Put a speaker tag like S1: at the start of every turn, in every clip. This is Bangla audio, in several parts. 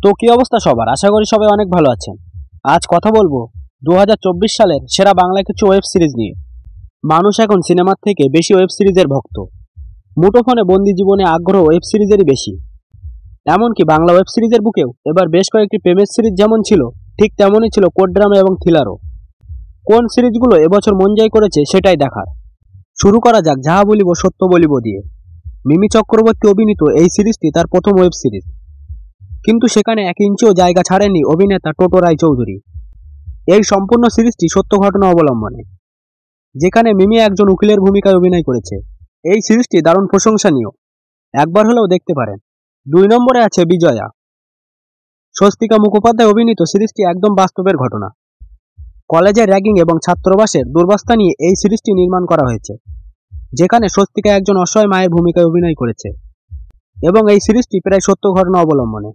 S1: তো কি অবস্থা সবার? আশা করি সবাই অনেক ভালো আছেন। আজ কথা বলবো 2024 সালের সেরা বাংলা কিছু ওয়েব সিরিজ নিয়ে। মানুষ এখন সিনেমার থেকে বেশি ওয়েব সিরিজের ভক্ত। মুঠোফোনে বন্দি জীবনে আগ্রহ ওয়েব সিরিজেরই বেশি। এমনকি বাংলা ওয়েব সিরিজের বুকেও এবার বেশ কয়েকটি প্রেমের সিরিজ যেমন ছিল, ঠিক তেমনই ছিল কোড ড্রামা এবং থ্রিলারও। কোন সিরিজগুলো এবছর মন জয় করেছে সেটাই দেখার। শুরু করা যাক যাহা বলিব সত্য বলিব দিয়ে। মিমি চক্রবর্তী অভিনীত এই সিরিজটি তার প্রথম ওয়েব সিরিজ, কিন্তু সেখানে 1 ইঞ্চিও জায়গা ছাড়েনি অভিনেতা টোটো রায়চৌধুরী। এই সম্পূর্ণ সিরিজটি সত্য ঘটনা অবলম্বনে, যেখানে মিমি একজন উকিলের ভূমিকায় অভিনয় করেছে। এই সিরিজটি দারুণ প্রশংসনীয়, একবার হলেও দেখতে পারেন। 2 নম্বরে আছে বিজয়া। স্বস্তিকা মুখোপাধ্যায় অভিনীত সিরিজটি একদম বাস্তবের ঘটনা। কলেজের র্যাগিং এবং ছাত্রবাসের দুর্বস্থা নিয়ে এই সিরিজটি নির্মাণ করা হয়েছে, যেখানে স্বস্তিকা একজন অসহায় মায়ের ভূমিকায় অভিনয় করেছে এবং এই সিরিজটি প্রায় সত্য ঘটনা অবলম্বনে।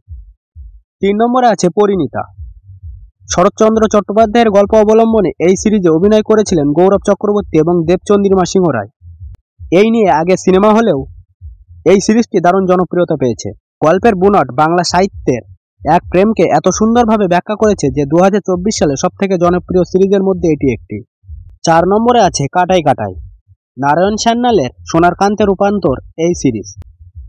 S1: 3 নম্বরে আছে পরিণীতা। শরৎচন্দ্র চট্টোপাধ্যায়ের গল্প অবলম্বনে এই সিরিজে অভিনয় করেছিলেন গৌরব চক্রবর্তী এবং দেবচন্দ্রিমা সিংহ রায়। এই নিয়ে আগে সিনেমা হলেও এই সিরিজটি দারুণ জনপ্রিয়তা পেয়েছে। গল্পের বুনট বাংলা সাহিত্যের এক প্রেমকে এত সুন্দরভাবে ব্যাখ্যা করেছে যে 2024 সালে সবথেকে জনপ্রিয় সিরিজের মধ্যে এটি একটি। 4 নম্বরে আছে কাটাই কাটাই। নারায়ণ সান্যালের সোনার কান্তে রূপান্তর এই সিরিজ।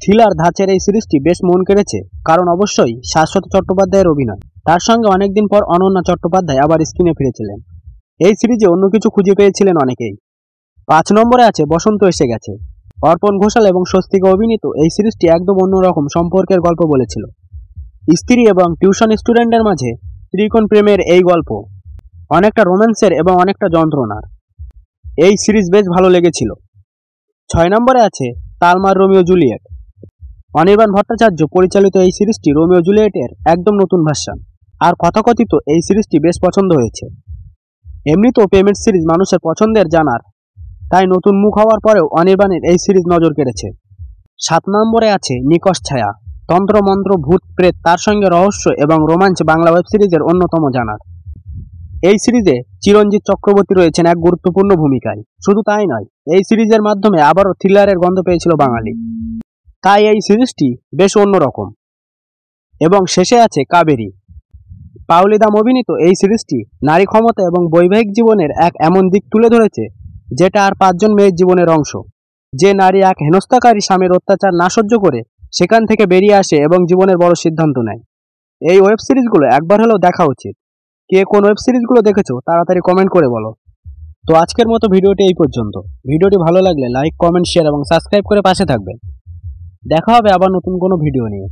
S1: থ্রিলার ধাঁচের এই সিরিজটি বেশ মন কেড়েছে, কারণ অবশ্যই শাশ্বত চট্টোপাধ্যায়ের অভিনয়। তার সঙ্গে অনেকদিন পর অনন্যা চট্টোপাধ্যায় আবার স্ক্রিনে ফিরেছিলেন। এই সিরিজে অন্য কিছু খুঁজে পেয়েছিলেন অনেকেই। 5 নম্বরে আছে বসন্ত এসে গেছে। অর্পণ ঘোষাল এবং স্বস্তিকা অভিনীত এই সিরিজটি একদম অন্যরকম সম্পর্কের গল্প বলেছিল। স্ত্রী এবং টিউশন স্টুডেন্টের মাঝে ত্রিকোণ প্রেমের এই গল্প, অনেকটা রোম্যান্সের এবং অনেকটা যন্ত্রণার। এই সিরিজ বেশ ভালো লেগেছিল। 6 নম্বরে আছে তালমার রোমিও জুলিয়েট। অনির্বাণ ভট্টাচার্য পরিচালিত এই সিরিজটি রোমিও জুলিয়েটের একদম নতুন ভার্সন, আর কথাকথিত এই সিরিজটি বেশ পছন্দ হয়েছে। এমনিতেও প্রেমের সিরিজ মানুষের পছন্দের জানার, তাই নতুন মুখ হওয়ার পরেও অনির্বাণের এই সিরিজ নজর কেড়েছে। 7 নম্বরে আছে নিকষ ছায়া। তন্ত্র মন্ত্র ভূত প্রেত তার সঙ্গে রহস্য এবং রোমাঞ্চ বাংলা ওয়েব সিরিজের অন্যতম জানার। এই সিরিজে চিরঞ্জিত চক্রবর্তী রয়েছেন এক গুরুত্বপূর্ণ ভূমিকায়। শুধু তাই নয়, এই সিরিজের মাধ্যমে আবারও থ্রিলারের গন্ধ পেয়েছিল বাঙালি, তাই এই সিরিজটি বেশ অন্যরকম। এবং শেষে আছে কাবেরী। পাওলি দাম অভিনীত এই সিরিজটি নারী ক্ষমতা এবং বৈবাহিক জীবনের এক এমন দিক তুলে ধরেছে যেটা আর 5 জন মেয়ের জীবনের অংশ। যে নারী এক হেনস্থাকারী স্বামীর অত্যাচার না সহ্য করে সেখান থেকে বেরিয়ে আসে এবং জীবনের বড় সিদ্ধান্ত নেয়। এই ওয়েব সিরিজগুলো একবার হলেও দেখা উচিত। কে কোন ওয়েব সিরিজগুলো দেখেছো তাড়াতাড়ি কমেন্ট করে বলো। তো আজকের মতো ভিডিওটি এই পর্যন্ত। ভিডিওটি ভালো লাগলে লাইক, কমেন্ট, শেয়ার এবং সাবস্ক্রাইব করে পাশে থাকবেন। দেখা হবে আবার নতুন কোনো ভিডিও নিয়ে।